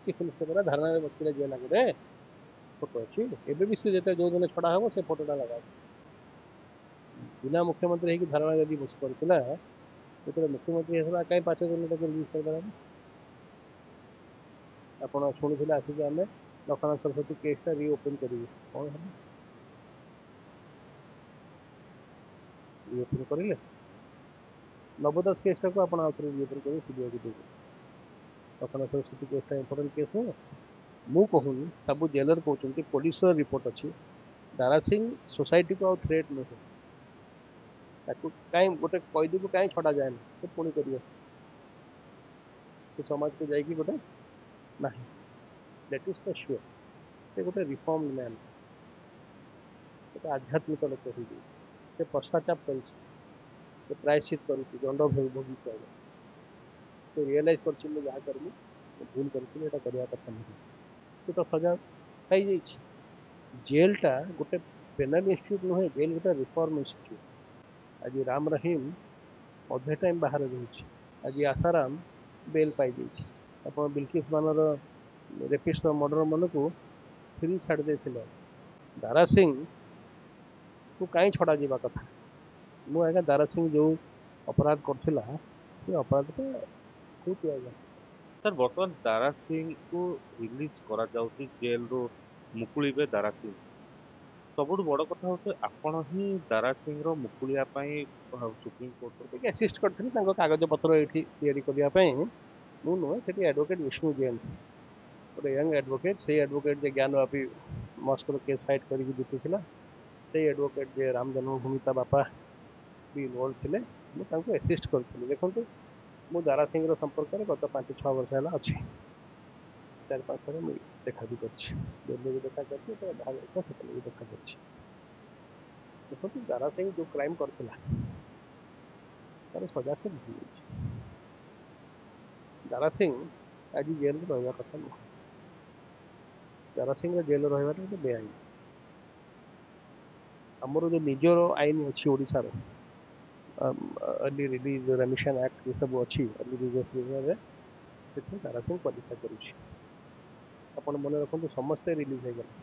Chief minister ଧାରଣାରେ ବସିଥିଲେ jail ଆଗରେ ଫଟୋ ଅଛି। ଏବେ ବି ସେ ଯେତେ ଯୋଉ ଦିନ ଛଡ଼ା ହବ ସେ ଫଟୋଟା ଲଗା ବିନା ମୁଖ୍ୟମନ୍ତ୍ରୀ ହେଇକି ଧାରଣା ଯଦି ବସି ପାରୁଥିଲା ଯେତେବେଳେ ମୁଖ୍ୟମନ୍ତ୍ରୀ ହେଇଥିଲା କାହିଁ 5 ଦିନ ତାକୁ ରିଲିଜ୍ କରିଦେଲାନି? ଆପଣ ଶୁଣିଥିଲେ ଆସିକି ଆମେ ଲକ୍ଷ୍ମଣ ସରସ୍ୱତୀ କେସ୍ଟା ରିଓପନ୍ କରିବୁ, କ'ଣ ହେଲା? ରିଓପନ୍ କରିଲେ ନବ ଦାସ କେସ୍ଟାକୁ ଆପଣ ଆଉଥରେ ରିଓପନ୍ କରି ସିବିଆଇକୁ ଦେବେ। ଲକ୍ଷ୍ମଣ ସରସ୍ୱତୀ କେସ୍ଟା ଇମ୍ପୋର୍ଟାଣ୍ଟ କେସ୍ ନୁହେଁ। ମୁଁ କହୁନି, ସବୁ ଜେଲର କହୁଛନ୍ତି, ପୋଲିସର ରିପୋର୍ଟ ଅଛି। ଦାରା ସିଂ ସୋସାଇଟିକୁ ଆଉ ଥ୍ରେଟ୍ ନୁହେଁ। ତାକୁ କାହିଁ ଗୋଟେ କଏଦୀକୁ କାହିଁ ଛଡ଼ାଯାଏନି? ସେ ପୁଣି କରିବ, ସେ ସମାଜକୁ ଯାଇକି ଗୋଟେ ନାହିଁ। That is the sure. ସେ ଗୋଟେ ରିଫର୍ମ ମ୍ୟାନ୍, ଗୋଟେ ଆଧ୍ୟାତ୍ମିକ ଲୋକ ହେଇଯାଇଛି। ସେ ପଶ୍ଚାତାପ କରିଛି, ସେ ପ୍ରାୟଶ୍ଚିତ କରିଛି, ଦଣ୍ଡ ଭୋଗିଛି। ଆଜ୍ଞା ସେ ରିଏଲାଇଜ୍ କରିଛି ମୁଁ ଯାହା କରିଲି ମୁଁ ଭୁଲ କରିଥିଲି, ଏଇଟା କରିବା କଥା ନୁହେଁ। ସେ ତ ସଜା ପାଇଯାଇଛି। ଜେଲ୍ଟା ଗୋଟେ ପେନାଲ ଇନଷ୍ଟିଚ୍ୟୁଟ୍ ନୁହେଁ, ଜେଲ୍ ଗୋଟେ ରିଫର୍ମ ଇନଷ୍ଟିଚ୍ୟୁଟ୍। ଆଜି ରାମ ରହିମ ଅଧେ ଟାଇମ୍ ବାହାରେ ରହୁଛି, ଆଜି ଆଶାରାମ ବେଲ୍ ପାଇଯାଇଛି। ଆପଣ ବିଲକିସ୍ ମାନର ରେପିଷ୍ଟ ମର୍ଡର ମାନଙ୍କୁ ଫ୍ରି ଛାଡ଼ି ଦେଇଥିଲେ। ଦାରା ସିଂକୁ କାହିଁ ଛଡ଼ାଯିବା କଥା? ମୁଁ ଆଜ୍ଞା ଦାରା ସିଂ ଯେଉଁ ଅପରାଧ କରୁଥିଲା ସେ ଅପରାଧଟା କୋଉଠି ଆଜ୍ଞା? ସାର୍ ବର୍ତ୍ତମାନ ଦାରା ସିଂଙ୍କୁ ରିଲିଜ କରାଯାଉଛି ଜେଲରୁ, ମୁକୁଳିବେ ଦାରା ସିଂ। ସବୁଠୁ ବଡ କଥା ହଉଛି ଆପଣ ହିଁ ଦାରା ସିଂର ମୁକୁଳିବା ପାଇଁ ସୁପ୍ରିମକୋର୍ଟର ଟିକେ ଆସିଷ୍ଟ କରିଥିଲି ତାଙ୍କ କାଗଜପତ୍ର ଏଇଠି ତିଆରି କରିବା ପାଇଁ। ମୁଁ ନୁହେଁ, ସେଠି ଆଡଭୋକେଟ୍ ବିଷ୍ଣୁ ଜୈନ ଗୋଟେ ୟଙ୍ଗ ଆଡଭୋକେଟ୍, ସେଇ ଆଡଭୋକେଟ୍ ଯେ ଜ୍ଞାନ ଆପି ମସ୍କର କେସ୍ ଫାଇଟ୍ କରିକି ଜିତିଥିଲା, ସେଇ ଆଡଭୋକେଟ୍ ଯେ ରାମ ଜନ୍ମଭୂମି ତା ବାପା ବି ଇନଭଲ୍ଭ ଥିଲେ, ମୁଁ ତାଙ୍କୁ ଆସିଷ୍ଟ କରିଥିଲି। ଦେଖନ୍ତୁ ମୁଁ ଦାରା ସିଂର ସମ୍ପର୍କରେ ଗତ 5-6 ବର୍ଷ ହେଲା ଅଛି। 4-5 ଥର ମୁଁ ଦେଖା ବି କରିଛି, ଜେଲରେ ବି ଦେଖା କରିଛି, ବାହାର ସେତେବେଳେ ବି ଦେଖା କରିଛି। ଦେଖନ୍ତୁ ଦାରା ସିଂ ଯେଉଁ କ୍ରାଇମ୍ କରିଥିଲା ତାର ସଜା ସେ ଭୁଲିଯାଇଛି। ଦାରା ସିଂ ଆଜି ଜେଲରେ ରହିବା କଥା ନୁହଁ। ଦାରା ସିଂର ଜେଲରେ ରହିବାଟା ଗୋଟେ ବେଆଇନ। ଆମର ଯେଉଁ ନିଜର ଆଇନ ଅଛି ଓଡ଼ିଶାର, अर्ली रिलीज रेमिशन एक्ट ये सब अच्छी अर्ली रिलीज ସେଥିରେ ଦାରା ସିଂ କ୍ୱାଲିଫାଏ କରୁଛି। ଆପଣ ମନେ ରଖନ୍ତୁ ସମସ୍ତେ ରିଲିଜ୍ ହେଇଗଲେ।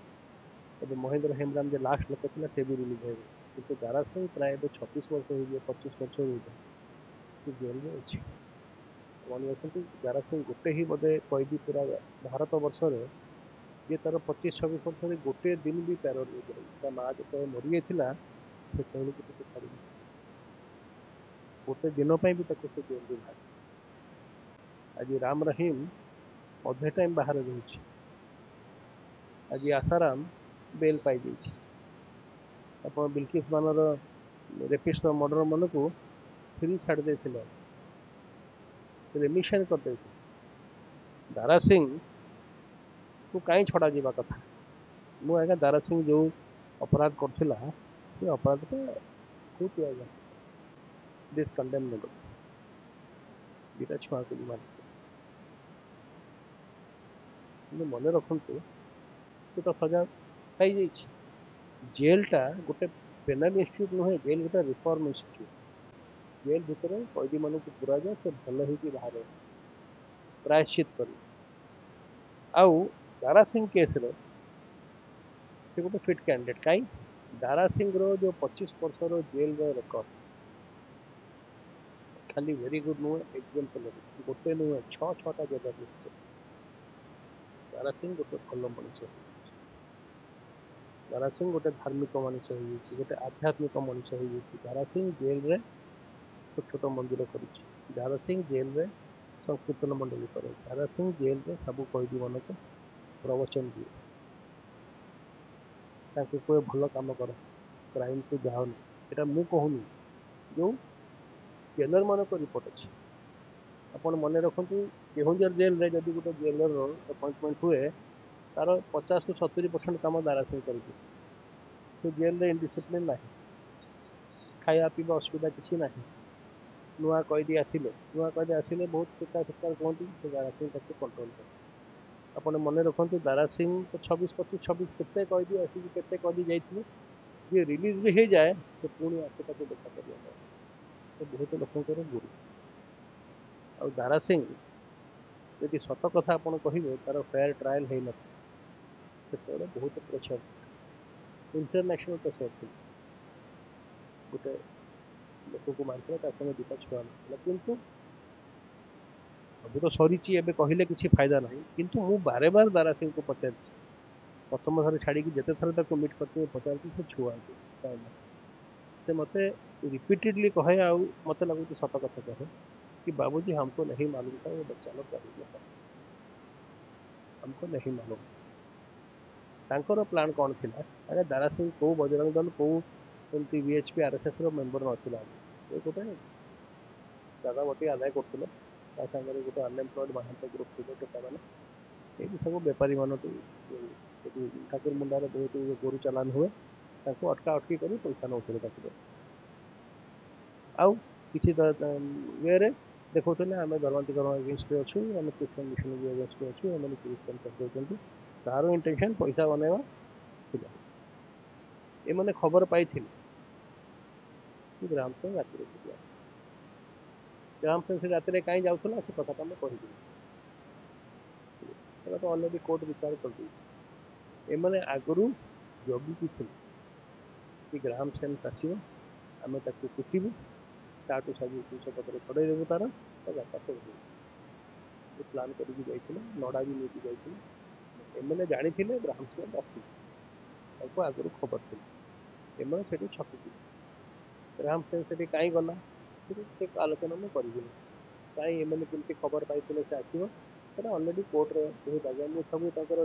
ଏବେ ମହେନ୍ଦ୍ର ହେମବ୍ରାମ ଯେ ଲାଷ୍ଟ ଲୋକ ଥିଲା ସେ ବି ରିଲିଜ୍ ହେଇଗଲେ, କିନ୍ତୁ ଦାରା ସିଂ ପ୍ରାୟ ଏବେ 26 ବର୍ଷ ହେଇଯିବ, 25 ବର୍ଷ ହେଇଯିବ ସେ ଜେଲରେ ଅଛି। ମନେ ରଖନ୍ତୁ ଦାରା ସିଂ ଗୋଟେ ହିଁ ବୋଧେ କଏଦୀ ପୁରା ଭାରତ ବର୍ଷରେ ଯିଏ ତାର 25-26 ବର୍ଷରେ ଗୋଟେ ଦିନ ବି ପ୍ୟାରୋଲ ହେଇଗଲା। ତା ମା ଯେତେବେଳେ ମରିଯାଇଥିଲା ସେତେବେଳକୁ ତାକୁ ଛାଡ଼ିଲେ, ଗୋଟେ ଦିନ ପାଇଁ ବି ତାକୁ ସେ ଜେଲରୁ ବାହାରି। ଆଜି ରାମ ରହିମ ଅଧେ ଟାଇମ୍ ବାହାରେ ରହୁଛି, ଆଜି ଆଶାରାମ ବେଲ୍ ପାଇଯାଇଛି। ଆପଣ ବିଲକିସ୍ ମାନର ରେପିଷ୍ଟ ମର୍ଡର ମାନଙ୍କୁ ଫ୍ରି ଛାଡ଼ି ଦେଇଥିଲେ, ରେମିଶନ୍ କରିଦେଇଥିଲେ। ଦାରା ସିଂକୁ କାହିଁ ଛଡ଼ାଯିବା କଥା? ମୁଁ ଆଜ୍ଞା ଦାରା ସିଂ ଯେଉଁ ଅପରାଧ କରୁଥିଲା ସେ ଅପରାଧଟା କୋଉଠି ଆଜ୍ଞା? ଦିସ୍ କଣ୍ଡେମନେବଲ୍। ଦୁଇଟା ଛୁଆକୁ ବି ମାରିଥିଲେ, କିନ୍ତୁ ମନେ ରଖନ୍ତୁ ସେ ତ ସଜା ପାଇଯାଇଛି। ଜେଲ୍ଟା ଗୋଟେ ପେନାଲ ଇନଷ୍ଟିଚ୍ୟୁଟ୍ ନୁହେଁ, ଜେଲ୍ ଗୋଟେ ରିଫର୍ମ ଇନଷ୍ଟିଚ୍ୟୁଟ୍। ଜେଲ୍ ଭିତରେ କଏଦୀମାନଙ୍କୁ ପୁରାଯାଏ, ସେ ଭଲ ହେଇକି ବାହାରେ ପ୍ରାୟଶ୍ଚିତ କରି। ଆଉ ଦାରା ସିଂ କେସ୍ରେ ସେ ଗୋଟେ ଫିଟ୍ କ୍ୟାଣ୍ଡିଡେଟ୍। କାହିଁ? ଦାରା ସିଂର ଯେଉଁ 25 ବର୍ଷର ଜେଲ୍ର ରେକର୍ଡ ଖାଲି ଭେରି ଗୁଡ୍ ନୁହେଁ, ଏକ୍ଜାମ୍ପଲରୀ। ଗୋଟେ ନୁହେଁ, 6-6ଟା ଜେଲର ଲେଖିছে। ଦାରା ସିଂ ଗୋଟେ ଭଲ ମଣିଷ ହେଇଯାଇଛି। ଦାରା ସିଂ ଗୋଟେ ଧାର୍ମିକ ମଣିଷ ହେଇଯାଇଛି, ଗୋଟେ ଆଧ୍ୟାତ୍ମିକ ମଣିଷ ହେଇଯାଇଛି। ଦାରା ସିଂ ଜେଲରେ ଛୋଟ ଛୋଟ ମନ୍ଦିର କରିଛି। ଦାରା ସିଂ ଜେଲରେ ସଂକୀର୍ତ୍ତନ ମଣ୍ଡଳୀ କରେ। ଦାରା ସିଂ ଜେଲରେ ସବୁ କଏଦୀମାନଙ୍କୁ ପ୍ରବଚନ ଦିଏ, ତାଙ୍କୁ କୁହେ ଭଲ କାମ କର, କ୍ରାଇମ୍କୁ ଯାଅନି। ଏଇଟା ମୁଁ କହୁନି, ଯେଉଁ ଜେଲରମାନଙ୍କ ରିପୋର୍ଟ ଅଛି। ଆପଣ ମନେ ରଖନ୍ତୁ କେଉଁଝର ଜେଲରେ ଯଦି ଗୋଟେ ଜେଲର ଆପଏଣ୍ଟମେଣ୍ଟ ହୁଏ ତାର 50-70% କାମ ଦାରା ସିଂ କରିଦିଏ। ସେ ଜେଲରେ ଇନଡିସିପ୍ଲିନ୍ ନାହିଁ, ଖାଇବା ପିଇବା ଅସୁବିଧା କିଛି ନାହିଁ। ନୂଆ କଏଦୀ ଆସିଲେ ବହୁତ ଫିଟକାର କୁହନ୍ତି, ସେ ଦାରା ସିଂ ତାକୁ କଣ୍ଟ୍ରୋଲ କରେ। ଆପଣ ମନେ ରଖନ୍ତୁ ଦାରା ସିଂ 26-25-26 କେତେ କଏଦୀ ଆସିକି କେତେ କଏଦୀ ଯାଇଥିବେ, ଯିଏ ରିଲିଜ୍ ବି ହେଇଯାଏ ସେ ପୁଣି ଆସେ ତାକୁ ଦେଖା କରିବା ପାଇଁ। ସେ ବହୁତ ଲୋକଙ୍କର ଗୁରୁ। ଆଉ ଦାରା ସିଂ ଯଦି ସତ କଥା ଆପଣ କହିବେ ତାର ଫେୟାର ଟ୍ରାଏଲ୍ ହେଇନଥିଲା। ସେତେବେଳେ ବହୁତ ପ୍ରେସର, ଇଣ୍ଟରନ୍ୟାସନାଲ ପ୍ରେସର ଥିଲା। ଗୋଟେ ଲୋକକୁ ମାରିଥିଲା, ତା ସାଙ୍ଗେ ଦୁଇଟା ଛୁଆ ମାରିଥିଲା। କିନ୍ତୁ ସବୁ ତ ସରିଛି, ଏବେ କହିଲେ କିଛି ଫାଇଦା ନାହିଁ। କିନ୍ତୁ ମୁଁ ବାର ବାର ଦାରା ସିଂଙ୍କୁ ପଚାରିଛି, ପ୍ରଥମ ଥର ଛାଡ଼ିକି ଯେତେ ଥର ତାକୁ ମିଟ୍ କରିଛି ପଚାରିଛି ସେ ଛୁଆକୁ କାହିଁ ମାରିଲା। ସେ ମୋତେ रिपीटेडली कहे, ଆଉ ମୋତେ ଲାଗୁଛି ସତ କଥା कहे कि बाबूजी हमको नहीं मालूम था वो बच्चा लोग गाड़ी में था, हमको नहीं मालूम। ତାଙ୍କର ପ୍ଲାନ୍ କ'ଣ ଥିଲା? ଆରେ ଦାରା ସିଂ କୋଉ ବଜରଙ୍ଗ ଦଳ, କୋଉ ଏମିତି ବିଏଚପି ଆରଏସଏସର ମେମ୍ବର ନଥିଲା। ସେ ଗୋଟେ ଜାଗା ବଟି ଆଦାୟ କରୁଥିଲେ, ତା ସାଙ୍ଗରେ ଗୋଟେ ଅନଏମ୍ପ୍ଲଏଡ୍ ବାହାନ୍ତ ଗ୍ରୁପ୍ ଥିଲେ ଟୋକାମାନେ। ଏଇଠି ସବୁ ବେପାରୀମାନଙ୍କୁ ସେଠି ଠାକୁର ମୁଣ୍ଡାରେ ବହୁତ ଗୋରୁ ଚାଲାଣ ହୁଏ, ତାଙ୍କୁ ଅଟକା ଅଟକି କରି ପଇସା ନେଉଥିଲେ ତାକୁ। ଆଉ କିଛି ଇଏରେ ଦେଖାଉଥିଲେ ଆମେ ଧର୍ମାନ୍ତରୀକରଣ ଏଗେନ୍ଷ୍ଟରେ ଅଛୁ, ଆମେ ଖ୍ରୀଷ୍ଟିଆନ ମିଶନରୀ ଏଗେନ୍ଷ୍ଟରେ ଅଛୁ, ଏମାନେ ଖ୍ରୀଷ୍ଟିଆନ କରିଦେଉଛନ୍ତି। ତାର ଇଣ୍ଟେନସନ୍ ପଇସା ବନେଇବା ଥିଲା। ଏମାନେ ଖବର ପାଇଥିଲେ କି ଗ୍ରାମ ସିଂ ରାତିରେ ସେଠି ଆସେ। ଗ୍ରାମ ସିଂ ସେ ରାତିରେ କାହିଁ ଯାଉଥିଲା ସେ କଥାଟା ମୁଁ କହିଦେବି। ସେଟା ତ ଅଲରେଡି କୋର୍ଟ ବିଚାର କରିଦେଇଛି। ଏମାନେ ଆଗରୁ ଜଗିକି ଥିଲେ କି ଗ୍ରାମ ସିଂ ଆସିବ, ଆମେ ତାକୁ କୁଟିବୁ, ତାଠୁ ସବୁ ଜିନିଷପତ୍ର ଛଡ଼େଇ ଦେବୁ, ତାର ଗାଟା କରିଦେବୁ। ପ୍ଲାନ୍ କରିକି ଯାଇଥିଲେ, ନଡ଼ା ବି ନେଇକି ଯାଇଥିଲେ। ଏମାନେ ଜାଣିଥିଲେ ଗ୍ରାମ ସିଂ ଆସିବ, ତାଙ୍କୁ ଆଗରୁ ଖବର ଥିଲା। ଏମାନେ ସେଠି ଛକିଥିଲେ। ଗ୍ରାମ ସିଂ ସେଠି କାହିଁ ଗଲା ସେ ଆଲୋଚନା ମୁଁ କରିବିନି। କାହିଁ ଏମାନେ କେମିତି ଖବର ପାଇଥିଲେ ସେ ଆସିବ, ସେଟା ଅଲରେଡି କୋର୍ଟରେ ବହୁତ ଆଜ୍ଞା ମୁଁ ସବୁ ତାଙ୍କର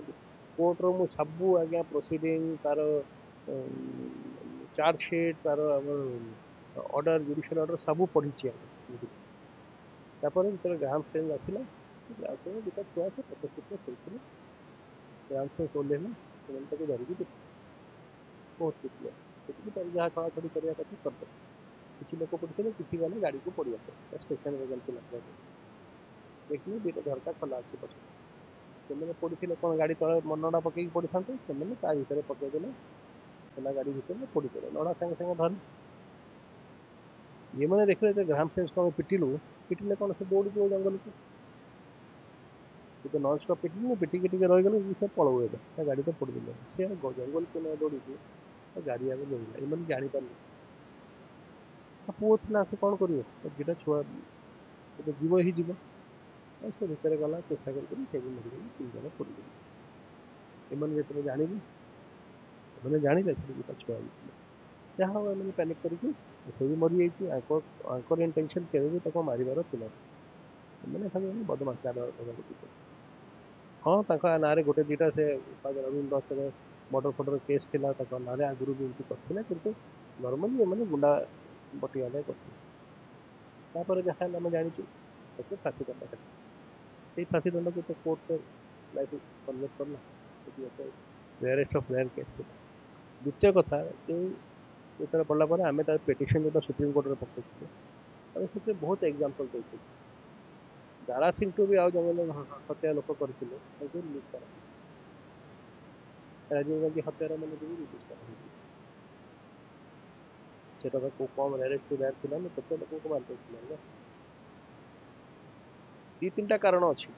କୋର୍ଟର ମୁଁ ସବୁ ଆଜ୍ଞା ପ୍ରୋସିଡ଼ିଂ, ତାର ଚାର୍ଜସିଟ୍, ତାର ଆମର ଅର୍ଡ଼ର, ଜୁଡ଼ିସିଆଲ ଅର୍ଡ଼ର ସବୁ ପଢ଼ିଛି ଆଜ୍ଞା। ତାପରେ ଯେତେବେଳେ ଗ୍ରାମ ସିଂ ଆସିଲା, ଗ୍ରାମ ସିଂ ଦୁଇଟା ଛୁଆ ସେ ପଛ ସିଟ୍ରେ ଖେଳୁଥିଲେ। ଗ୍ରାମ ସିଂ ଓହ୍ଲେଇଲା, ସେମାନେ ତାକୁ ଧରିକି ଦେଖିଲେ, ବହୁତ ପିଟିଲେ। ସେଠିକି ତାର ଯାହା ଖଳାଖଳି କରିବା କଥା କରିଦେଲେ। କିଛି ଲୋକ ପଡ଼ିଥିଲେ, କିଛି ଗଲେ ଗାଡ଼ିକୁ ପଡ଼ିବା ପାଇଁ ଷ୍ଟେସନରେ ଗଲେ ଦେଖିଲେ ଦୁଇଟା ଝରକା ଖୋଲା ଅଛି ପଛରେ। ସେମାନେ ପଡ଼ିଥିଲେ କ'ଣ ଗାଡ଼ି ତଳେ ନଡ଼ା ପକେଇକି ପଡ଼ିଥାନ୍ତେ, ସେମାନେ ତା ଭିତରେ ପକେଇଦେଲେ, ଖୋଲା ଗାଡ଼ି ଭିତରେ ପଡ଼ିଥିଲେ। ନଡ଼ା ସାଙ୍ଗେ ସାଙ୍ଗେ ଧରିଲେ। ଏମାନେ ଦେଖିଲେ ଯେ ଗ୍ରାମ ସିଂ ଆମେ ପିଟିଲେ କ'ଣ ସେ ଦୌଡ଼ିଯିବ ଜଙ୍ଗଲକୁ। ଟିକେ ନନ୍ ଷ୍ଟପ୍ ପିଟିଲେ, ପିଟିକି ଟିକେ ରହିଗଲେ ସେ ପଳଉ ଏବେ, ତା ଗାଡ଼ିରେ ପଡ଼ିଦେଲେ। ସେ ଜଙ୍ଗଲକୁ ନ ଦୌଡ଼ିକି ଗାଡ଼ି ଆଗେ ଦୌଡ଼ିଲା। ଏମାନେ ଜାଣିପାରିଲେ ପୁଅ ଥିଲା, ସେ କ'ଣ କରିବ, ଦୁଇଟା ଛୁଆ ଏବେ ଯିବ ହିଁ ଯିବ। ସେ ଭିତରେ ଗଲା, ଚେଷ୍ଟା କରିକି ସେ ବି ମରିଗଲେ, 3 ଜଣ ପଡ଼ିଗଲେ। ଏମାନେ ଯେତେବେଳେ ଜାଣିଲେ ସେଠି ଦୁଇଟା ଛୁଆ ହେଇଥିଲେ, ଯାହା ହଉ ଏମାନେ ପ୍ୟାନିକ୍ କରିକି ସେ ବି ମରିଯାଇଛି। ଆଙ୍କର ଇଣ୍ଟେନସନ୍ କେବେ ବି ତାକୁ ମାରିବାର ଥିଲା। ଏମାନେ ଖାଲି ବଦମାସ ହଁ, ତାଙ୍କ ନାଁରେ ଗୋଟେ ଦୁଇଟା ସେ ରବୀନ୍ଦ୍ର ଦାସରେ ମର୍ଡର ଫର୍ଡର କେସ୍ ଥିଲା, ତାଙ୍କ ନାଁରେ ଆଗରୁ ବି ଏମିତି କରିଥିଲେ। କିନ୍ତୁ ନର୍ମାଲି ଏମାନେ ଗୁଣ୍ଡା ବଟି ଆଦାୟ କରିଥିଲେ। ତାପରେ ଯାହା ହେଲେ ଆମେ ଜାଣିଛୁ ତାକୁ ଫାଶୀ ଦଣ୍ଡ ହେଲା। ସେଇ ଫାଶୀ ଦଣ୍ଡକୁ ତ କୋର୍ଟରେ ଲାଇଫ୍ କନଭର୍ଟ କଲା। ସେଠି ଗୋଟେ ରେୟାରେଷ୍ଟ ଅଫ୍ ରେୟାର କେସ୍ ଥିଲା। ଦ୍ୱିତୀୟ କଥା, ଯେଉଁ ଯେତେବେଳେ ପଡ଼ିଲା ପରେ ଆମେ ତାର ପିଟିସନ୍ ଯେଉଁଟା ସୁପ୍ରିମକୋର୍ଟରେ ପକାଇଥିଲୁ, ଆମେ ସେଥିରେ ବହୁତ ଏକ୍ଜାମ୍ପଲ୍ ଦେଇଥିଲୁ। ଦାରା ସିଂଠୁ ବି ଆଉ ଜଣେ ହତ୍ୟା ଲୋକ କରିଥିଲେ, ତାଙ୍କୁ ରିଲିଜ୍ କରାହେଇଛି। ରାଜୀବ ଗାନ୍ଧୀ ହତ୍ୟାର ମାନେ ବି ରିଲିଜ୍ କରାହେଇଛି। ସେଟା ତ କେଉଁ କମ୍ ରେୟାରେଷ୍ଟ ରେୟାର ଥିଲା ନା, କେତେ ଲୋକଙ୍କୁ ମାରିଦେଇଥିଲା ନା। 2-3ଟା କାରଣ ଅଛି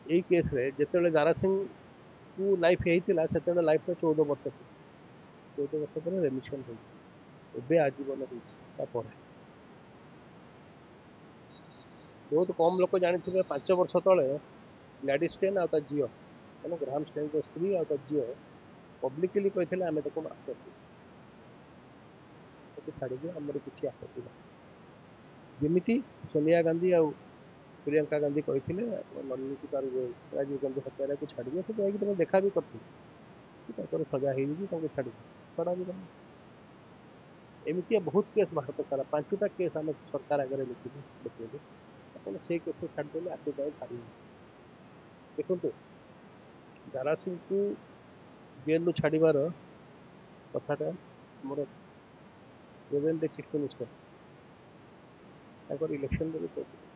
ଏଇ କେସ୍ରେ। ଯେତେବେଳେ ଦାରା ସିଂକୁ ଲାଇଫ୍ ହେଇଥିଲା, ସେତେବେଳେ ଲାଇଫ୍ର 14 ବର୍ଷ ଥିଲା। 14 ବର୍ଷ ପରେ ରେମିସନ୍ ହେଇଛି, ଏବେ ଆଜୀବନ ହେଇଛି। ତାପରେ ବହୁତ କମ୍ ଲୋକ ଜାଣିଥିବେ, 5 ବର୍ଷ ତଳେ ଗ୍ଲାଡିସ୍ ଷ୍ଟେନ୍ ଆଉ ତା ଝିଅ, ମାନେ ଗ୍ରାହାମ ଷ୍ଟେନ୍ଙ୍କ ସ୍ତ୍ରୀ ଆଉ ତା ଝିଅ ପବ୍ଲିକଲି କହିଥିଲେ ଆମେ ତାକୁ ମାଫ୍ କରିଦେବୁ, ତାକୁ ଛାଡ଼ିଦିଅ, ଆମର କିଛି ଆପତ୍ତି ନାହିଁ। ଯେମିତି ସୋନିଆ ଗାନ୍ଧୀ ଆଉ ପ୍ରିୟଙ୍କା ଗାନ୍ଧୀ କହିଥିଲେ ନଳିନୀ ରାଜୀବ ଗାନ୍ଧୀ ହତ୍ୟାରାକୁ ଛାଡ଼ିଦିଅ, ସେ ଯାଇକି ତାଙ୍କୁ ଦେଖା ବି କରିଥିଲେ, ତାଙ୍କର ସଜା ହେଇଯାଇଛି, ତାଙ୍କୁ ଛାଡ଼ିଦିଅ, ଛଡ଼ା ବି କଲେ। ଏମିତିଆ ବହୁତ କେସ୍ ଭାରତ ସାରା, 5ଟା କେସ୍ ଆମେ ସରକାର ଆଗରେ ଦେଖେଇଲୁ। ଆପଣ ସେଇ କେସ୍ରେ ଛାଡ଼ିଦେଲେ, ଆକୁ କାହିଁ ଛାଡ଼ିବେ? ଦେଖନ୍ତୁ, ଦାରା ସିଂଙ୍କୁ ଜେଲ୍ରୁ ଛାଡ଼ିବାର କଥାଟା ଆମର ପ୍ରେଜେଣ୍ଟ ଚିଫ୍ ମିନିଷ୍ଟର ତାଙ୍କର ଇଲେକ୍ସନରେ ବି କହୁଥିଲେ,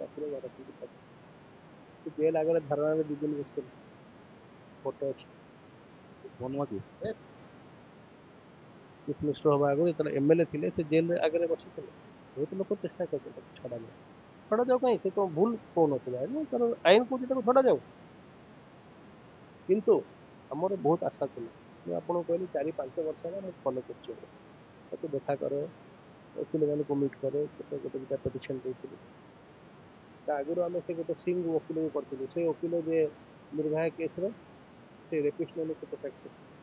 ଆସିଲେ ଦାରା ସିଂଙ୍କୁ ଛାଡ଼ିବେ। ସେ ଜେଲ୍ ଆଗରେ ଧାରଣାରେ 2 ଦିନ ବସିଥିଲେ, ଫଟୋ ଅଛି। ଅନୁମତି ୟେସ୍, ଚିଫ୍ ମିନିଷ୍ଟର ହେବା ଆଗରୁ ଯେତେବେଳେ MLA ଥିଲେ, ସେ ଜେଲ୍ ଆଗରେ ବସିଥିଲେ। ବହୁତ ଲୋକ ଚେଷ୍ଟା କରିଥିଲେ ତାକୁ ଛଡ଼ାଇବା। ଛଡ଼ା ଯାଉ କାହିଁ, ସେ କ'ଣ ଭୁଲ କହୁନଥିଲା, ତାର ଆଇନ କହୁଛି ତାକୁ ଛଡ଼ା ଯାଉ। କିନ୍ତୁ ଆମର ବହୁତ ଆଶା ଥିଲା। ମୁଁ ଆପଣଙ୍କୁ କହିଲି 4-5 ବର୍ଷ ହେଲା ମୁଁ ଫଲୋ କରୁଛି ଏବେ, ତାକୁ ଦେଖା କରେ, ଓକିଲମାନଙ୍କୁ ମିଟ୍ କରେ, ଗୋଟେ ଦୁଇଟା ପିଟିସନ୍ ଦେଇଥିଲି। ତା ଆଗରୁ ଆମେ ସେ ଗୋଟେ ସିଂ ଓକିଲ ବି କରିଥିଲୁ, ସେ ଓକିଲ ଯେ ନିର୍ଭୟା କେସ୍ରେ ସେ ରେପିଷ୍ଟ ମାନଙ୍କୁ ପ୍ରୋଟେକ୍ଟ କରୁଥିଲେ।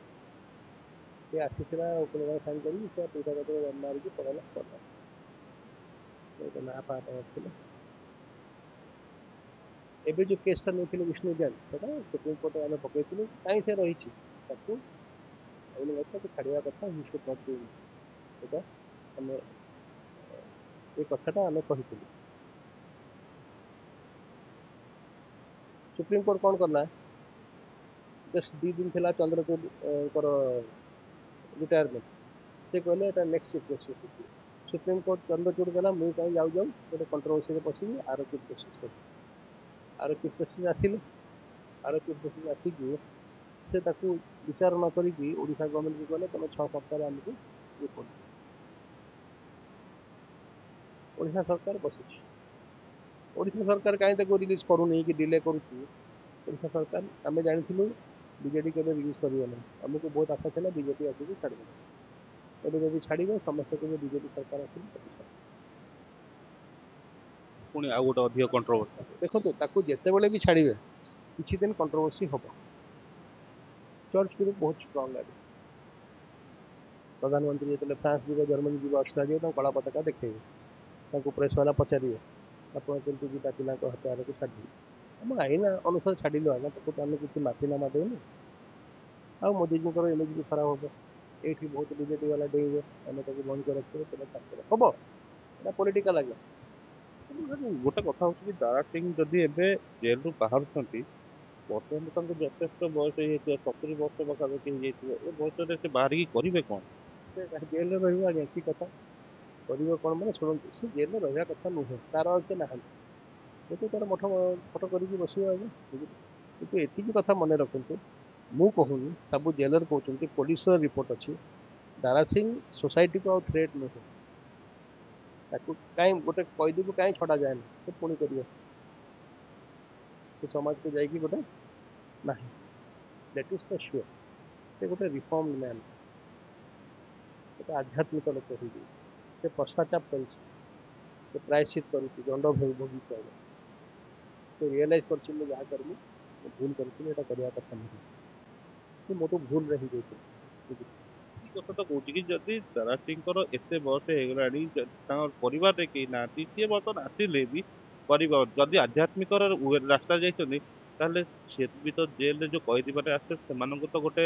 ସେ ଆସିଥିଲା ଓକିଲ ଭାଇ ସାଇନ୍ କରିକି ସେ ପଇସା ପତ୍ର ମାରିକି ପଳେଇଲା ପଡ଼ିଲା, ଗୋଟେ ନାଁ ଫାଁ ପାଇଁ ଆସିଥିଲା। ଏବେ ଯେଉଁ କେସ୍ଟା ନେଇଥିଲେ ବିଷ୍ଣୁ ଜ୍ଞାନ, ସେଟା ସୁପ୍ରିମକୋର୍ଟରେ ଆମେ ପକେଇଥିଲୁ, କାହିଁ ସେ ରହିଛି ତାକୁ ଆଇନ ତାକୁ ଛାଡ଼ିବା କଥା, ହି ସୁଡ୍ ନଟ୍ ବି। ସେଇଟା ଆମେ ଏ କଥାଟା ଆମେ କହିଥିଲୁ। ସୁପ୍ରିମକୋର୍ଟ କ'ଣ କଲା, ଜଷ୍ଟ 2 ଦିନ ଥିଲା ଚନ୍ଦ୍ରଚୂଡ଼ଙ୍କର ରିଟାୟାରମେଣ୍ଟ, ସେ କହିଲେ ଏଇଟା ନେକ୍ସଟ ଚିଫ୍ ଜଷ୍ଟିସ୍ ହେଇଯିବ। ସୁପ୍ରିମକୋର୍ଟ ଚନ୍ଦ୍ରଚୂଡ଼ କହିଲା ମୁଁ କାହିଁ ଯାଉ ଗୋଟେ କଣ୍ଟ୍ରୋଭର୍ସିରେ ପଶିବି, ଆର ଚିଫ୍ ଜଷ୍ଟିସ୍ କରିବି। ଆର ଚିଫ୍ ଜଷ୍ଟିସ୍ ଆସିଲେ, ଆର ଚିଫ୍ ଜଷ୍ଟିସ୍ ଆସିକି ସେ ତାକୁ ବିଚାର ନ କରିକି ଓଡ଼ିଶା ଗଭର୍ଣ୍ଣମେଣ୍ଟକୁ କହିଲେ ତମେ 6 ସପ୍ତାହରେ ଆମକୁ ରିପୋର୍ଟ ଦିଅ। ଓଡ଼ିଶା ସରକାର ବସିଛି। ଓଡ଼ିଶା ସରକାର କାହିଁ ତାକୁ ରିଲିଜ୍ କରୁନି କି ଡିଲେ କରୁଛି? ଓଡ଼ିଶା ସରକାର, ଆମେ ଜାଣିଥିଲୁ ବିଜେଡି କେବେ ରିଲିଜ୍ କରିବ ନାହିଁ, ଆମକୁ ବହୁତ ଆଶା ଥିଲା ବିଜେପି ଆସିକି ଛାଡ଼ିଦେବ। ଏବେ ଯଦି ଛାଡ଼ିବେ ସମସ୍ତେ କେବେ ବିଜେପି ସରକାର ଆସିକି ତାକୁ ଛାଡ଼ିବେ। ପୁଣି ଆଉ ଗୋଟେ ଅଧିକ କଣ୍ଟ୍ରୋଭର୍ସି। ଦେଖନ୍ତୁ ତାକୁ ଯେତେବେଳେ ବି ଛାଡ଼ିବେ କିଛି ଦିନ କଣ୍ଟ୍ରୋଭର୍ସି ହେବ। ଚର୍ଚ୍ଚ ଗ୍ରୁପ୍ ବହୁତ ଷ୍ଟ୍ରଙ୍ଗ ଲାଗେ। ପ୍ରଧାନମନ୍ତ୍ରୀ ଯେତେବେଳେ ଫ୍ରାନ୍ସ ଯିବେ, ଜର୍ମାନୀ ଯିବେ, ଅଷ୍ଟ୍ରିଆ ଯିବେ, ତାଙ୍କୁ କଳା ପତାକା ଦେଖେଇବେ, ତାଙ୍କୁ ପ୍ରେସ୍ ବାଲା ପଚାରିବେ ଆପଣ କେମିତି ଦୁଇଟା ପିଲାଙ୍କ ହତ୍ୟାରକୁ ଛାଡ଼ିବେ। ଆମ ଆଇନ ଅନୁସାରେ ଛାଡ଼ିଲୁ ଆଜ୍ଞା, ତାକୁ ତ ଆମେ କିଛି ମାଫିନାମା ଦେଇନୁ। ଆଉ ମୋଦିଜୀଙ୍କର ଇମେଜ୍ ବି ଖରାପ ହେବ, ଏଇଠି ବହୁତ ବିଜେପି ବାଲା ଡେଇଁବେ, ଆମେ ତାକୁ ବନ୍ଦ କରି ରଖିବେ, ସେଟା ଛାଡ଼ିଦେବେ, ହେବ। ଏଇଟା ପଲିଟିକାଲ ଆଜ୍ଞା। ଗୋଟେ କଥା ହଉଛି କି ଦାରା ସିଂ ଯଦି ଏବେ ଜେଲରୁ ବାହାରୁଛନ୍ତି, ବର୍ତ୍ତମାନ ତାଙ୍କୁ ଯଥେଷ୍ଟ ବୟସ ହେଇଯାଇଥିବ, 70 ବର୍ଷ ପାଖାପାଖି ହେଇଯାଇଥିବ, ଏ ବୟସରେ ସେ ବାହାରିକି କରିବେ କ'ଣ? ସେ ଜେଲରେ ରହିବ ଆଜ୍ଞା, କି କଥା କରିବ କ'ଣ ମାନେ ଶୁଣନ୍ତୁ, ସେ ଜେଲରେ ରହିବା କଥା ନୁହେଁ, ତାର ଆଉ କିଏ ନାହାନ୍ତି, ସେ ତ ତାର ମଠ ଫଟ କରିକି ବସିବ ଆଜ୍ଞା, ବୁଝିଲେ। କିନ୍ତୁ ଏତିକି କଥା ମନେ ରଖନ୍ତୁ, ମୁଁ କହୁନି, ସବୁ ଜେଲର କହୁଛନ୍ତି, ପୋଲିସର ରିପୋର୍ଟ ଅଛି, ଦାରା ସିଂ ସୋସାଇଟିକୁ ଆଉ ଥ୍ରେଟ୍ ନୁହେଁ। ତାକୁ କାହିଁ ଗୋଟେ କଏଦୀକୁ କାହିଁ ଛଡ଼ାଯାଏନି, ସେ ପୁଣି କରିବ, ସେ ସମାଜକୁ ଯାଇକି ଗୋଟେ ନାହିଁ, ଦ୍ୟାଟ୍ ଇଜ୍ ଦ ସିଓର। ସେ ଗୋଟେ ରିଫର୍ମ ମ୍ୟାନ୍, ଗୋଟେ ଆଧ୍ୟାତ୍ମିକ ଲୋକ ହେଇଯାଇଛି। ସେ ପଶ୍ଚାତାପ କରିଛି, ସେ ପ୍ରାୟଶ୍ଚିତ କରିଛି, ଦଣ୍ଡ ଭୋଗିଛି ଆଜ୍ଞା। ସେ ରିଏଲାଇଜ୍ କରିଛି ମୁଁ ଯାହା କରିଲି ମୁଁ ଭୁଲ କରିଥିଲି, ଏଇଟା କରିବା କଥା ନୁହେଁ, ସେ ମୋଠୁ ଭୁଲରେ ହେଇଯାଇଥିଲା, ବୁଝିଲେ। ଏଇ କଥା ତ କହୁଛି କି ଯଦି ଦାରା ସିଂଙ୍କର ଏତେ ବୟସ ହେଇଗଲାଣି, ତାଙ୍କ ପରିବାରରେ କେହି ନାହାନ୍ତି, ସିଏ ବର୍ତ୍ତମାନ ଆସିଲେ ବି କରିବ, ଯଦି ଆଧ୍ୟାତ୍ମିକର ରାସ୍ତା ଯାଇଛନ୍ତି, ତାହେଲେ ସିଏ ବି ତ ଜେଲରେ ଯୋଉ କଏଦୀ ମାନେ ଆସିଛନ୍ତି ସେମାନଙ୍କୁ ତ ଗୋଟେ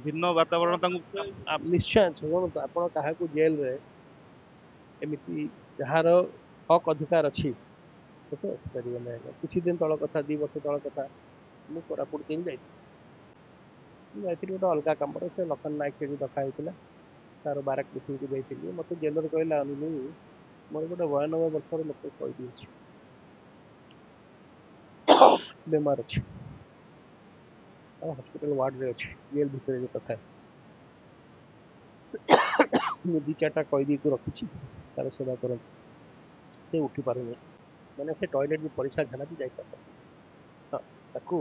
ଭିନ୍ନ ବାତାବରଣ ତାଙ୍କୁ। ନିଶ୍ଚୟ ଶୁଣନ୍ତୁ, ଆପଣ କାହାକୁ ଜେଲରେ ଏମିତି ଯାହାର ହକ୍ ଅଧିକାର ଅଛି ସେତେ ରଖିପାରିବେନି ଆଜ୍ଞା। କିଛି ଦିନ ତଳ କଥା, 2 ବର୍ଷ ତଳ କଥା, ମୁଁ କୋରାପୁଟ କେମିତି ଯାଇଥିଲି, ମୁଁ ଯାଇଥିଲି ଗୋଟେ ଅଲଗା କାମରେ, ସେ ଲଖନ ନାୟକ ସେଠି ଡକା ହେଇଥିଲା, ତାର ବାରାକ ମିଟିଂକୁ ଯାଇଥିଲି। ମୋତେ ଜେଲରେ କହିଲା ଅନୁନି ମୋର ଗୋଟେ 92 ବର୍ଷର ଲୋକ କଏଦୀ ଅଛି, ବେମାର ଅଛି, ଆଉ ହସ୍ପିଟାଲ ୱାର୍ଡରେ ଅଛି, ଜେଲ ଭିତରେ ଯେ କଥା, ମୁଁ 2-4ଟା କଏଦୀକୁ ରଖିଛି, ତାର ସେବା କରନ୍ତୁ, ସେ ଉଠି ପାରୁନି, ମାନେ ସେ ଟଏଲେଟ୍ ବି ପରିସ୍ରା ବି ଯାଇପାରୁନି। ହଁ, ତାକୁ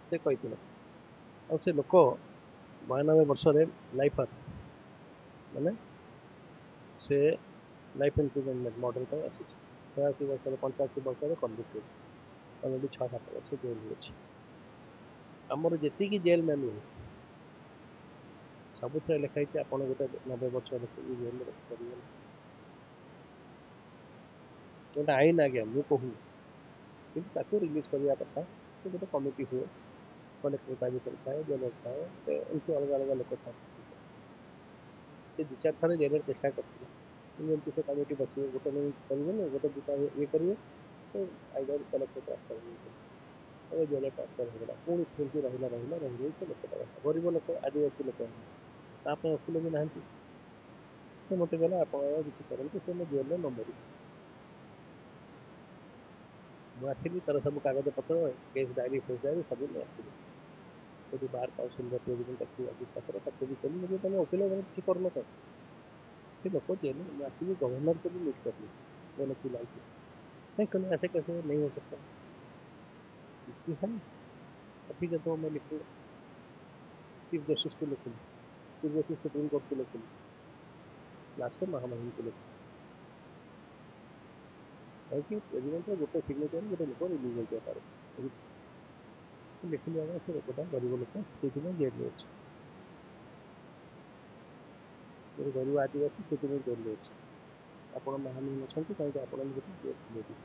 ସେ କହିଥିଲା, ଆଉ ସେ ଲୋକ 92 ବର୍ଷରେ ଲାଇଫର, ମାନେ ସେ ଲାଇଫ୍ ଇମ୍ପ୍ରିଜନମେଣ୍ଟ ମର୍ଡର ପାଇଁ ଆସିଛି। 83 ବର୍ଷରେ, 85 ବର୍ଷରେ କନଭିକ୍ଟ ହେଇଛି, ଅଲରେଡ଼ି 6-7 ବର୍ଷ ଜେଲରେ ଅଛି। ଆମର ଯେତିକି ଜେଲ ମ୍ୟାନୁଆଲ ସବୁଥିରେ ଲେଖା ହେଇଛି ଆପଣ ଗୋଟେ 90 ବର୍ଷ ଲୋକକୁ ଜେଲରେ ରଖିପାରିବେନି, ଗୋଟେ ଆଇନ ଆଜ୍ଞା, ମୁଁ କହୁନି। କିନ୍ତୁ ତାକୁ ରିଲିଜ୍ କରିବା କଥା, ସେ ଗୋଟେ କମିଟି ହୁଏ, କଲେକ୍ଟର ତା ଭିତରେ ଥାଏ, ଜେଲର ଥାଏ, ଏମିତି ଅଲଗା ଅଲଗା ଲୋକ ଥାନ୍ତି। ସେ 2-4 ଥର ଜେଲରେ ଚେଷ୍ଟା କରିଥିଲେ, ଯେମିତି ସେ କମିଟି ବସିବେ, ଗୋଟେ ନେଇ କରିବେନି, ଗୋଟେ ଦୁଇଟା ଇଏ କରିବେ, ଆଇଦର କଲେକ୍ଟର ଟ୍ରାନ୍ସଫର ହେଇଗଲା, ଏବେ ଜେଲରେ ଟ୍ରାନ୍ସଫର ହେଇଗଲା, ପୁଣି ସେମିତି ରହିଲା ସେ ଲୋକଟା ରହିଲା, ଗରିବ ଲୋକ, ଆଦିବାସୀ ଲୋକ, ତା ପାଇଁ ଓକିଲ ବି ନାହାନ୍ତି। ସେ ମୋତେ କହିଲା ଆପଣ କିଛି କରନ୍ତୁ, ସେ ମୋ ଜେଲରେ ନ ମରୁ। ମୁଁ ଆସିଲି, ତାର ସବୁ କାଗଜପତ୍ର, କେସ୍ ଡାଏରୀ ଫେସ୍ ଡାଏରୀ ସବୁ ନେଇ ଆସିଲି, ସେଠି ବାର୍ କାଉନସିଲର ପ୍ରେସିଡେଣ୍ଟ ଅଛି ଅଜିତ ପାଖରେ, ତାକୁ ବି କହିଲି ତମେ ଓକିଲ କିଛି କରୁନ କାହିଁ, ସେ ଲୋକ ଜେଲ, ମୁଁ ଆସିକି ଗଭର୍ଣ୍ଣରକୁ ବି ମିଟ୍ କରିଲି, बोले कि लाइक नहीं कहने ऐसे कैसे नहीं हो सकता, कि है तो ठीक है, तो मैं लिखूंगा चीफ जस्टिस को लिखूंगा, चीफ जस्टिस सुप्रीम कोर्ट को लिखूंगा, लास्ट में महामहिम को लिखूंगा, କାହିଁକି ପ୍ରେସିଡେଣ୍ଟର ଗୋଟେ ସିଗ୍ନେଚର ଗୋଟେ ଲୋକ ରିଲିଜ୍ ହେଇଯାଇପାରେ, ଲେଖିଲେ ଆଜ୍ଞା ସେ ଲୋକଟା ଗରିବ ଲୋକ ସେଇଥିପାଇଁ ଜେଲ୍ରେ ଅଛି, ଗୋଟେ ଗରିବ ଆଦିବାସୀ ସେଥିପାଇଁ ଜେଲ୍ରେ ଅଛି, ଆପଣ ମହାମହିମ ଅଛନ୍ତି କାହିଁକି ଆପଣ ଗୋଟେ ଜେଲ୍ ନେବେ,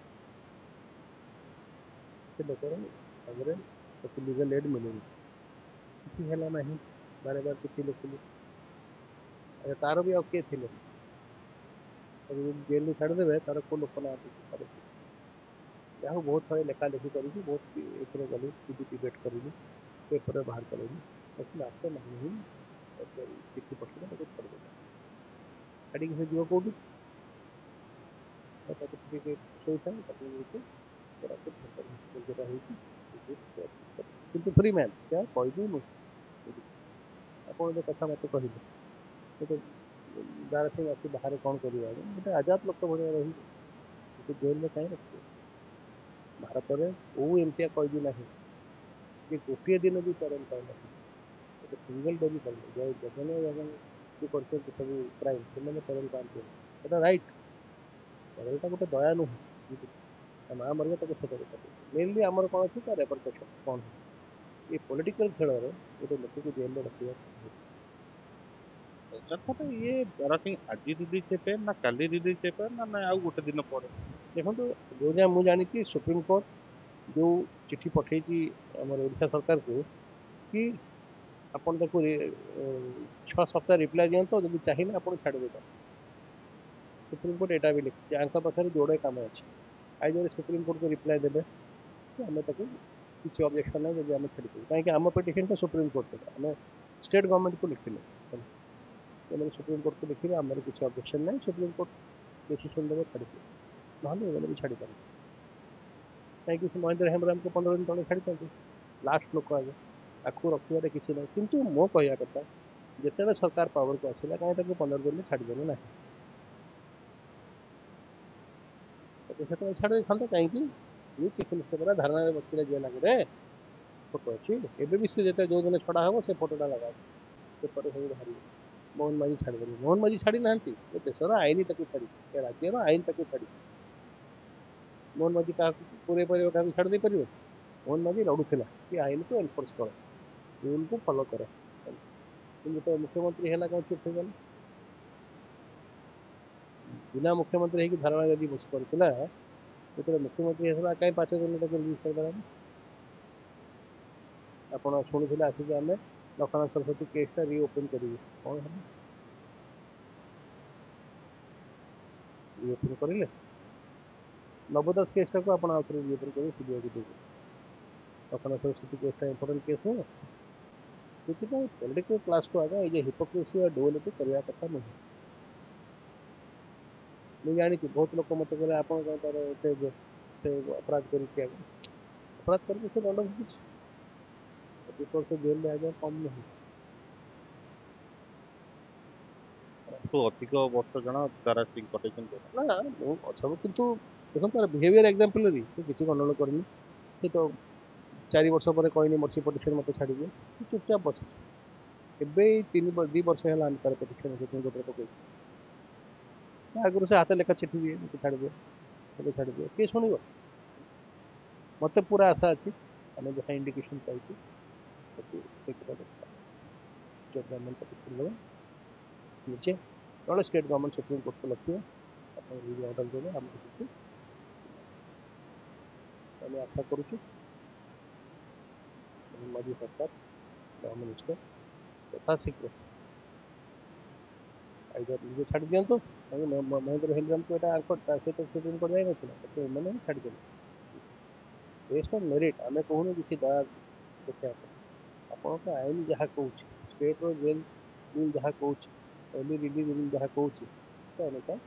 ସେ ଲୋକର ତାପରେ ତାକୁ ଲିଗାଲ୍ ଏଡ୍ ମିଳୁନି, କିଛି ହେଲା ନାହିଁ, ବାର ବାର ଚିଠି ଲେଖିଲେ, ତାର ବି ଆଉ କିଏ ଥିଲେ, ତାକୁ ଯଦି ଜେଲ୍ରୁ ଛାଡ଼ିଦେବେ ତାର କେଉଁ ଲୋକ ନାହାନ୍ତି, ତାର ଯାହା ହଉ ବହୁତ ଥର ଲେଖା ଲେଖି କରିକି ବହୁତ ଏଥିରେ ଗଲି ଡିବେଟ୍ କରିଲି, ପେପରରେ ବାହାର କରେଇଲି, ତାକୁ ଲାଷ୍ଟ ମହାମହିମ ଚିଠି ପଠେଇଲେ ତାକୁ ଛାଡ଼ିଦେଲେ, ଛାଡ଼ିକି ସେ ଯିବ କେଉଁଠି, ତାକୁ ଟିକେ ଶୋଇଥାଏ, ତାକୁ ନେଇକି ଯୋଉଟା ହେଇଛି କିନ୍ତୁ ଫ୍ରି ମ୍ୟାନ୍ ଯାହା କହିବି ମୁଁ, ଆପଣ ଗୋଟେ କଥା ମୋତେ କହିଲେ ଗୋଟେ ଦାରା ସିଂ ଆସି ବାହାରେ କ'ଣ କରିବ, ଗୋଟେ ଆଜାଦ ଲୋକ ଭଳିଆ ରହିବ, କିନ୍ତୁ ଜେଲ୍ରେ କାହିଁ ରଖିବେ, ଭାରତରେ କେଉଁ ଏମିତିଆ କଏଦୀ ନାହିଁ ଯେ ଗୋଟିଏ ଦିନ ବି ପ୍ୟାରୋଲ୍ ପାଇନାହିଁ, ଗୋଟେ ସିଙ୍ଗଲ ଡେ ବି ପାଇନି, ଜଗନ ଯୋଉ କରିଛନ୍ତି ସବୁ କ୍ରାଇମ୍ ସେମାନେ ପ୍ୟାରୋଲ୍ ପାଆନ୍ତିନି, ସେଟା ରାଇଟ୍, ପ୍ୟାରୋଲ୍ଟା ଗୋଟେ ଦୟା ନୁହେଁ, ମା ମରିବ ତାକୁ ସେଟା ମେନଲି ଆମର କ'ଣ ଅଛି ତା ରେପରକସନ୍ କ'ଣ, ये पॉलिटिकल ଖେଳରେ ଗୋଟେ ଲୋକକୁ ଜେଲରେ ରଖିବା ସାର୍ ଇଏ ଦାରା ସିଂ ଆଜି ରିଲିଜ ହେବେ ନା କାଲି ରିଲିଜ ହେବେ ନା ଆଉ ଗୋଟେ ଦିନ ପରେ? ଦେଖନ୍ତୁ ଯେଉଁ ଯାଏଁ ମୁଁ ଜାଣିଛି ସୁପ୍ରିମକୋର୍ଟ ଯେଉଁ ଚିଠି ପଠେଇଛି ଆମର ଓଡ଼ିଶା ସରକାରକୁ କି ଆପଣ ତାକୁ 6 ସପ୍ତାହ ରିପ୍ଲାଏ ଦିଅନ୍ତୁ, ଯଦି ଚାହିଁଲେ ଆପଣ ଛାଡ଼ିଦେବେ, ସୁପ୍ରିମକୋର୍ଟ ଏଇଟା ବି ଲେଖିଛି ଆଙ୍କ ପାଖରେ ଯୋଡ଼େ କାମ ଅଛି, ଆଇଦର ସୁପ୍ରିମକୋର୍ଟକୁ ରିପ୍ଲାଏ ଦେବେ କି ଆମେ ତାକୁ କିଛି ଅବଜେକ୍ସନ୍ ନାହିଁ ଯଦି ଆମେ ଛାଡ଼ିଦେବୁ, କାହିଁକି ଆମ ପିଟିସନଟା ସୁପ୍ରିମକୋର୍ଟ ଦେବେ, ଆମେ ଷ୍ଟେଟ୍ ଗଭର୍ଣ୍ଣମେଣ୍ଟକୁ ଲେଖିଲେ, ସେମାନେ ସୁପ୍ରିମକୋର୍ଟକୁ ଲେଖିବେ ଆମର କିଛି ଅବଜେକ୍ସନ୍ ନାହିଁ, ସୁପ୍ରିମକୋର୍ଟ ଡିସିସନ୍ ଦେବେ ଛାଡ଼ିଦେବେ, ନହେଲେ ଏମାନେ ବି ଛାଡ଼ିପାରିବେ, କାହିଁକି ସେ ମହେନ୍ଦ୍ର ହେମ୍ବ୍ରମକୁ 15 ଦିନ ତଳେ ଛାଡ଼ିଛନ୍ତି, ଲାଷ୍ଟ ଲୋକ ଆଗେ, ତାକୁ ରଖିବାରେ କିଛି ନାହିଁ, କିନ୍ତୁ ମୋ କହିବା କଥା ଯେତେବେଳେ ସରକାର ପାୱାରକୁ ଆସିଲା କାହିଁକି ତାକୁ 15 ଦିନରେ ଛାଡ଼ିଦେଲେ ନାହିଁ, ତାକୁ ସେତେବେଳେ ଛାଡ଼ି ଦେଇଥାନ୍ତେ, କାହିଁକି ଇଏ ଚିଫ୍ ମିନିଷ୍ଟର ପରା ଧାରଣାରେ ବସିଥିଲେ ଜେଲ୍ ଆଗରେ, ଫଟୋ ଅଛି ଏବେ ବି, ସେ ଯେତେ ଯେଉଁ ଦିନ ଛଡ଼ା ହେବ ସେ ଫଟୋଟା ଲଗାଅ, ପେପରରେ ସବୁ ବାହାରିବ, ମୋହନ ମାଝୀ ଛାଡ଼ିଦେଲେ, ମୋହନ ମାଝୀ ଛାଡ଼ି ନାହାନ୍ତି, ଏ ଦେଶର ଆଇନ ତାକୁ ଛାଡ଼ିଛି, ଏ ରାଜ୍ୟର ଆଇନ ତାକୁ ଛାଡ଼ିଛି, ମୋହନ ମାଝୀ କାହାକୁ ପୁରେଇ ପାରିବ, କାହାକୁ ଛାଡ଼ି ଦେଇପାରିବ, ମୋହନ ମାଝୀ ଲଢ଼ୁଥିଲା କି ଆଇନକୁ ଏନଫୋର୍ସ କର, ରୁଲକୁ ଫଲୋ କର, କିନ୍ତୁ ଯେତେବେଳେ ମୁଖ୍ୟମନ୍ତ୍ରୀ ହେଲା କାହିଁ ଚୁପ୍ ହେଇଗଲା, ବିନା ମୁଖ୍ୟମନ୍ତ୍ରୀ ହେଇକି ଧାରଣା ଯଦି ବସି ପାରୁଥିଲା, ଯେତେବେଳେ ମୁଖ୍ୟମନ୍ତ୍ରୀ ହେଇଥିଲା କାହିଁ 5 ଦିନ ତାକୁ ରିଲିଜ୍ କରିଦେଲାନି, ଆପଣ ଶୁଣିଥିଲେ ଆସିକି ଆମେ ଲକ୍ଷ୍ମଣ ସରସ୍ୱତୀ କେସ୍ଟା ରିଓପନ୍ କରିବୁ, କ'ଣ ହେଲା, ରିଓପନ୍ କରିଲେ, ନବ ଦାସ କେସ୍ଟାକୁ ଆପଣ ଆଉଥରେ ରିଓପନ୍ କରି ସିବିଆଇକୁ ଦେବେ, ଲକ୍ଷ୍ମଣ ସରସ୍ୱତୀ କେସ୍ଟା ଇମ୍ପୋର୍ଟାଣ୍ଟ କେସ୍ ନୁହେଁ, ସେଥିପାଇଁ ପଲିଟିକାଲ କ୍ଲାସକୁ ଆଜ୍ଞା ଏଇ ଯେ ହିପୋକ୍ରେସି ବା ଡୁଆଲିଟି କରିବା କଥା ନୁହେଁ, ମୁଁ ଜାଣିଛି ବହୁତ ଲୋକ ମୋତେ କହିଲେ ଆପଣ କ'ଣ ତାର ସେ ଅପରାଧ କରିଛି, ଆଜ୍ଞା ଅପରାଧ କରିକି ସେ ଦଣ୍ଡ ଭୋଗୁଛି, 25 ବର୍ଷ ଜେଲରେ ଆଜ୍ଞା କମ୍ ନୁହେଁ, ତାଠୁ ଅଧିକ ବର୍ଷ ଜଣ ଦାରା ସିଂ କଟେଇଛନ୍ତି। ନା ମୁଁ ସବୁ କିନ୍ତୁ ଦେଖନ୍ତୁ ତାର ବିହେଭିୟର ଏକ୍ଜାମ୍ପଲରି, ସେ କିଛି ଗଣ୍ଡଗୋଳ କରିନି, ସେ ତ 4 ବର୍ଷ ପରେ କହିନି ମର୍ସି ପିଟିସନ୍ ମୋତେ ଛାଡ଼ିଦିଅ, ସେ ଚୁପଚାପ ବସିଛି, ଏବେ ଏଇ 2 ବର୍ଷ ହେଲା ଆମେ ତାର ପିଟିସନ୍ ସୁପ୍ରିମକୋର୍ଟରେ ପକେଇଛୁ, ଆଗରୁ ସେ ହାତ ଲେଖା ଚିଠି ଦିଏ ମୋତେ ଛାଡ଼ିଦିଅ, ମୋତେ ଛାଡ଼ିଦିଅ, କିଏ ଶୁଣିବ, ମୋତେ ପୁରା ଆଶା ଅଛି ଆମେ ଯାହା ଇଣ୍ଡିକେସନ୍ ପାଇଛୁ ତାକୁ ଦେଖିବା ଦରକାର, ଷ୍ଟେଟ୍ ଗଭର୍ଣ୍ଣମେଣ୍ଟ ତାକୁ ଛାଡ଼ିଦେବେ, ନିଜେ ନହେଲେ ଷ୍ଟେଟ୍ ଗଭର୍ଣ୍ଣମେଣ୍ଟ ସୁପ୍ରିମକୋର୍ଟକୁ ଲେଖିବେ, ଆପଣ ଯଦି ଅର୍ଡ଼ର ଦେବେ ଆମର କିଛି ଆମେ ଆଶା କରୁଛୁ ମୋଦି ସରକାର ପ୍ରାଇମ୍ ମିନିଷ୍ଟର ଯଥାଶୀଘ୍ର ଆଇଦର ନିଜେ ଛାଡ଼ି ଦିଅନ୍ତୁ, କାହିଁକି ମହେନ୍ଦ୍ର ହେମ୍ବ୍ରମକୁ ଏଇଟା ତା ସହିତ ସୁପ୍ରିମକୋର୍ଟ ଯାଇନଥିଲା, ତାକୁ ଏମାନେ ହିଁ ଛାଡ଼ିଦେଲେ, ବେସ୍ଡ ଅନ୍ ମେରିଟ୍, ଆମେ କହୁନୁ କିଛି ଦୟା ଦେଖାଇବା ପାଇଁ, ଆପଣଙ୍କ ଆଇନ ଯାହା କହୁଛି, ଷ୍ଟେଟ୍ର ଜେଲ୍ ରୁଲ୍ ଯାହା କହୁଛି, ଏର୍ଲି ରିଲିଜ୍ ରୁଲ୍ ଯାହା କହୁଛି ସେ ଅନୁସାରେ